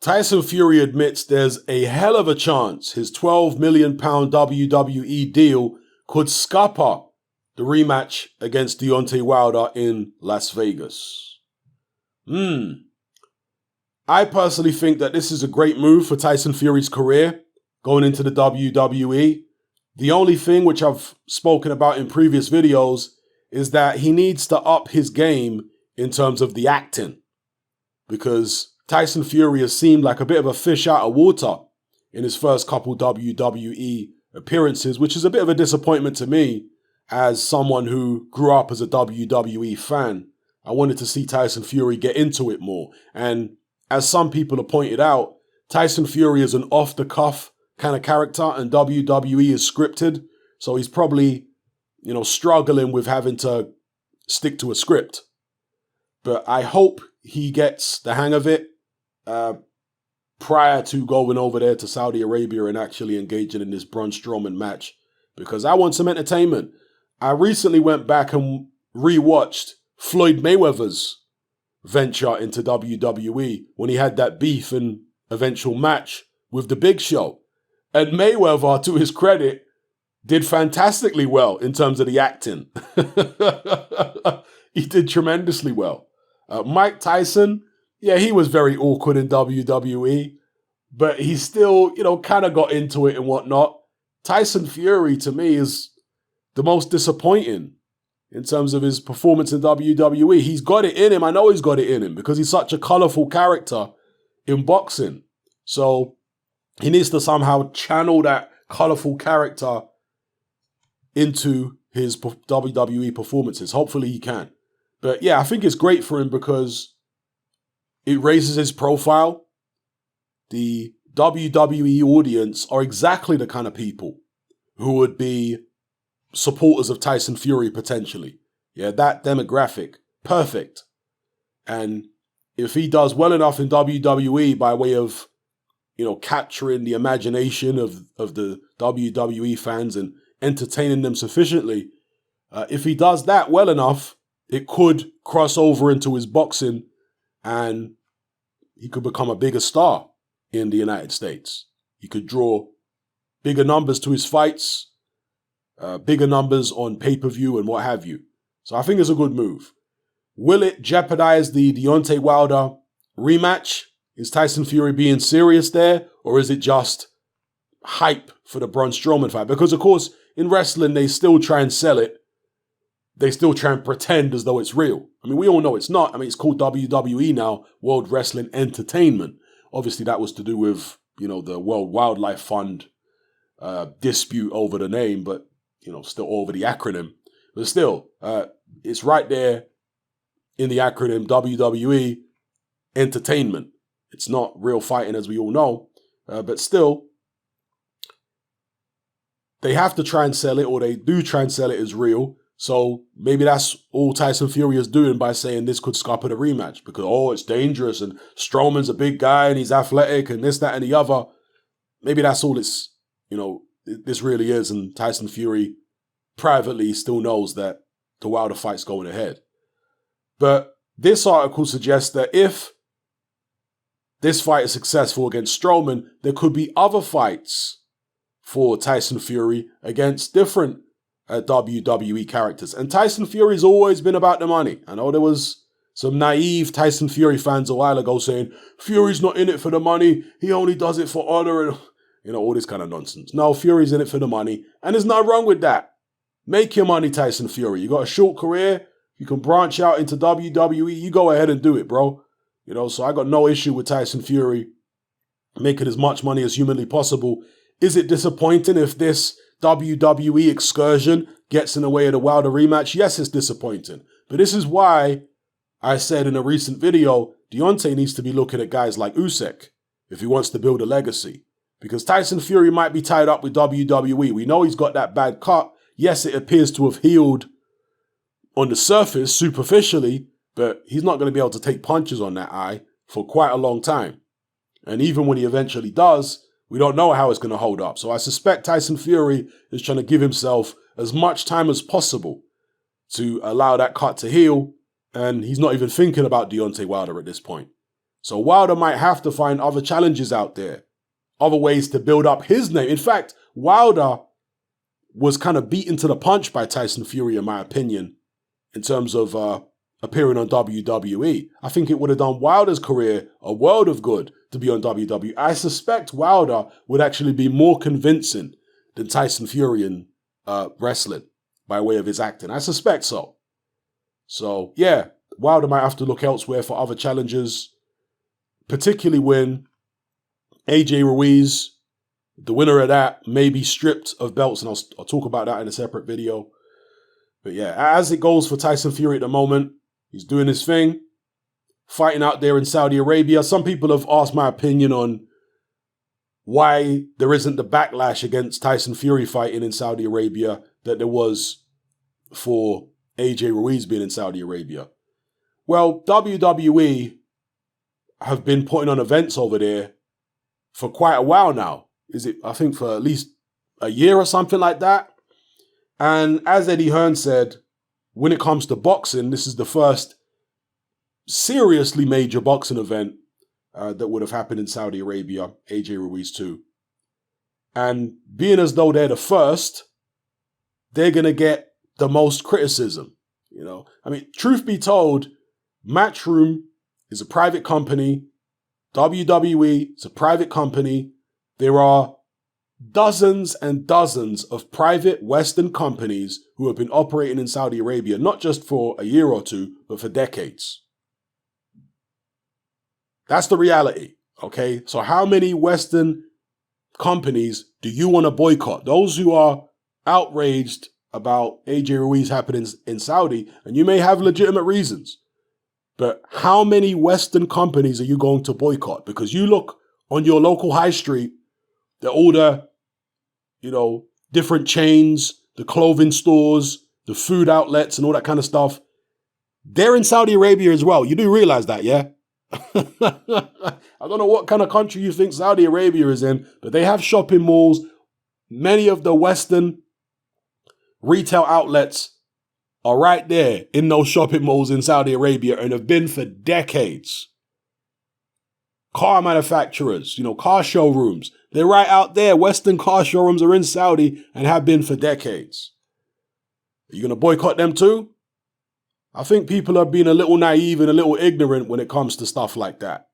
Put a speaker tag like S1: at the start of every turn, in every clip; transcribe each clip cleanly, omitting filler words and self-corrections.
S1: Tyson Fury admits there's a hell of a chance his £12 million WWE deal could scupper the rematch against Deontay Wilder in Las Vegas. I personally think that this is a great move for Tyson Fury's career going into the WWE. The only thing which I've spoken about in previous videos is that he needs to up his game in terms of the acting, because Tyson Fury has seemed like a bit of a fish out of water in his first couple WWE appearances, which is a bit of a disappointment to me as someone who grew up as a WWE fan. I wanted to see Tyson Fury get into it more. And as some people have pointed out, Tyson Fury is an off-the-cuff kind of character and WWE is scripted. So he's probably, struggling with having to stick to a script. But I hope he gets the hang of it prior to going over there to Saudi Arabia and actually engaging in this Braun Strowman match, because I want some entertainment. I recently went back and rewatched Floyd Mayweather's venture into WWE when he had that beef and eventual match with The Big Show. And Mayweather, to his credit, did fantastically well in terms of the acting. He did tremendously well. Mike Tyson, yeah, he was very awkward in WWE, but he still, kind of got into it and whatnot. Tyson Fury, to me, is the most disappointing in terms of his performance in WWE. He's got it in him. I know he's got it in him because he's such a colorful character in boxing. So he needs to somehow channel that colorful character into his WWE performances. Hopefully he can. But yeah, I think it's great for him because it raises his profile. The WWE audience are exactly the kind of people who would be supporters of Tyson Fury potentially. Yeah, that demographic. Perfect. And if he does well enough in WWE by way of, capturing the imagination of the WWE fans and entertaining them sufficiently, if he does that well enough, it could cross over into his boxing and he could become a bigger star in the United States. He could draw bigger numbers to his fights, bigger numbers on pay-per-view and what have you. So I think it's a good move. Will it jeopardize the Deontay Wilder rematch? Is Tyson Fury being serious there? Or is it just hype for the Braun Strowman fight? Because, of course, in wrestling, they still try and sell it. They still try and pretend as though it's real. I mean, we all know it's not. I mean, it's called WWE now, World Wrestling Entertainment. Obviously, that was to do with, the World Wildlife Fund dispute over the name, but, still over the acronym. But still, it's right there in the acronym WWE Entertainment. It's not real fighting, as we all know. But still, they have to try and sell it, or they do try and sell it as real. So maybe that's all Tyson Fury is doing by saying this could scupper the rematch because, it's dangerous and Strowman's a big guy and he's athletic and this, that, and the other. Maybe that's all it's, this really is. And Tyson Fury privately still knows that the Wilder fight's going ahead. But this article suggests that if this fight is successful against Strowman, there could be other fights for Tyson Fury against different WWE characters. And Tyson Fury's always been about the money. I know there was some naive Tyson Fury fans a while ago saying, Fury's not in it for the money, he only does it for honor and, all this kind of nonsense. No, Fury's in it for the money. And there's nothing wrong with that. Make your money, Tyson Fury. You got a short career, you can branch out into WWE, you go ahead and do it, bro. So I got no issue with Tyson Fury making as much money as humanly possible. Is it disappointing if this WWE excursion gets in the way of the Wilder rematch? Yes, it's disappointing. But this is why I said in a recent video, Deontay needs to be looking at guys like Usyk if he wants to build a legacy. Because Tyson Fury might be tied up with WWE. We know he's got that bad cut. Yes, it appears to have healed on the surface, superficially, but he's not going to be able to take punches on that eye for quite a long time. And even when he eventually does, we don't know how it's going to hold up. So I suspect Tyson Fury is trying to give himself as much time as possible to allow that cut to heal. And he's not even thinking about Deontay Wilder at this point. So Wilder might have to find other challenges out there, other ways to build up his name. In fact, Wilder was kind of beaten to the punch by Tyson Fury, in my opinion, in terms of appearing on WWE. I think it would have done Wilder's career a world of good to be on WWE. I suspect Wilder would actually be more convincing than Tyson Fury in wrestling by way of his acting. I suspect so. So, yeah, Wilder might have to look elsewhere for other challenges, particularly when AJ Ruiz, the winner of that, may be stripped of belts, and I'll talk about that in a separate video. But yeah, as it goes for Tyson Fury at the moment, he's doing his thing, fighting out there in Saudi Arabia. Some people have asked my opinion on why there isn't the backlash against Tyson Fury fighting in Saudi Arabia that there was for AJ Ruiz being in Saudi Arabia. Well, WWE have been putting on events over there for quite a while now. I think for at least a year or something like that. And as Eddie Hearn said, when it comes to boxing, this is the first seriously major boxing event that would have happened in Saudi Arabia, AJ Ruiz too. And being as though they're the first, they're going to get the most criticism. You know, I mean, truth be told, Matchroom is a private company. WWE is a private company. There are dozens and dozens of private Western companies who have been operating in Saudi Arabia, not just for a year or two, but for decades. That's the reality, okay? So how many Western companies do you want to boycott? Those who are outraged about AJ Ruiz happening in Saudi, and you may have legitimate reasons, but how many Western companies are you going to boycott? Because you look on your local high street, all the, different chains, the clothing stores, the food outlets and all that kind of stuff, they're in Saudi Arabia as well. You do realize that, yeah? I don't know what kind of country you think Saudi Arabia is in, but they have shopping malls. Many of the Western retail outlets are right there in those shopping malls in Saudi Arabia and have been for decades. Car manufacturers, car showrooms, they're right out there. Western car showrooms are in Saudi and have been for decades. Are you going to boycott them too? I think people are being a little naive and a little ignorant when it comes to stuff like that.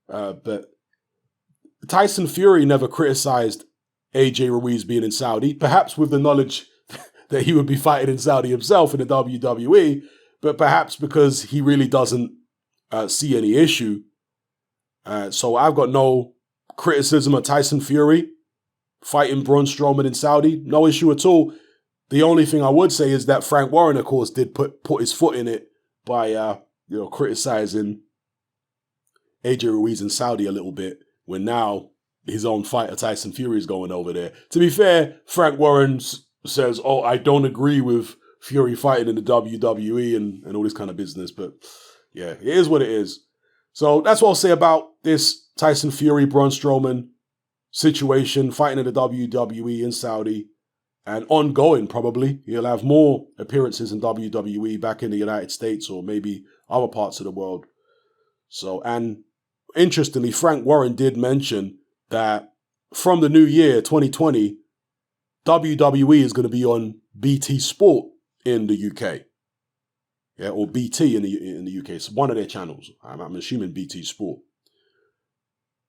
S1: But Tyson Fury never criticized AJ Ruiz being in Saudi, perhaps with the knowledge that he would be fighting in Saudi himself in the WWE, but perhaps because he really doesn't see any issue. So I've got no criticism of Tyson Fury fighting Braun Strowman in Saudi. No issue at all. The only thing I would say is that Frank Warren, of course, did put his foot in it by criticizing AJ Ruiz in Saudi a little bit, when now his own fighter Tyson Fury is going over there. To be fair, Frank Warren says, "Oh, I don't agree with Fury fighting in the WWE and all this kind of business." But yeah, it is what it is. So that's what I'll say about this Tyson Fury, Braun Strowman situation, fighting in the WWE in Saudi, and ongoing probably. He'll have more appearances in WWE back in the United States or maybe other parts of the world. So, and interestingly, Frank Warren did mention that from the new year, 2020, WWE is going to be on BT Sport in the UK. Yeah, or BT in the UK. It's one of their channels. I'm assuming BT Sport.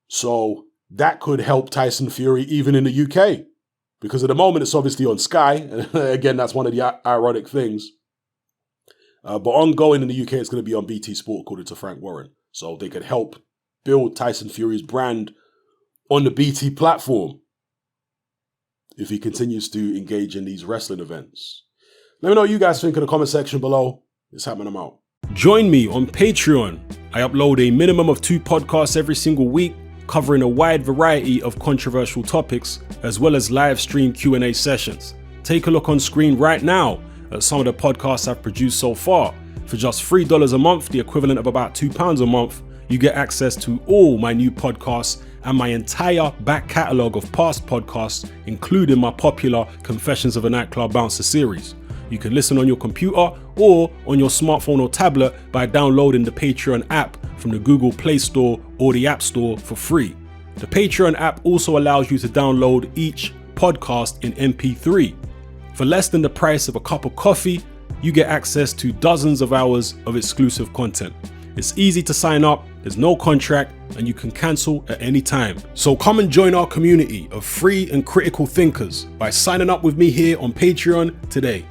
S1: So that could help Tyson Fury even in the UK. Because at the moment it's obviously on Sky. And again, that's one of the ironic things. But ongoing in the UK, it's going to be on BT Sport, according to Frank Warren. So they could help build Tyson Fury's brand on the BT platform if he continues to engage in these wrestling events. Let me know what you guys think in the comment section below. It's happening, I'm out. Join me on Patreon. I upload a minimum of 2 podcasts every single week, covering a wide variety of controversial topics, as well as live stream Q&A sessions. Take a look on screen right now at some of the podcasts I've produced so far. For just $3 a month, the equivalent of about £2 a month, you get access to all my new podcasts and my entire back catalogue of past podcasts, including my popular Confessions of a Nightclub Bouncer series. You can listen on your computer or on your smartphone or tablet by downloading the Patreon app
S2: from the Google Play Store or the App Store for free. The Patreon app also allows you to download each podcast in MP3. For less than the price of a cup of coffee, you get access to dozens of hours of exclusive content. It's easy to sign up, there's no contract, and you can cancel at any time. So come and join our community of free and critical thinkers by signing up with me here on Patreon today.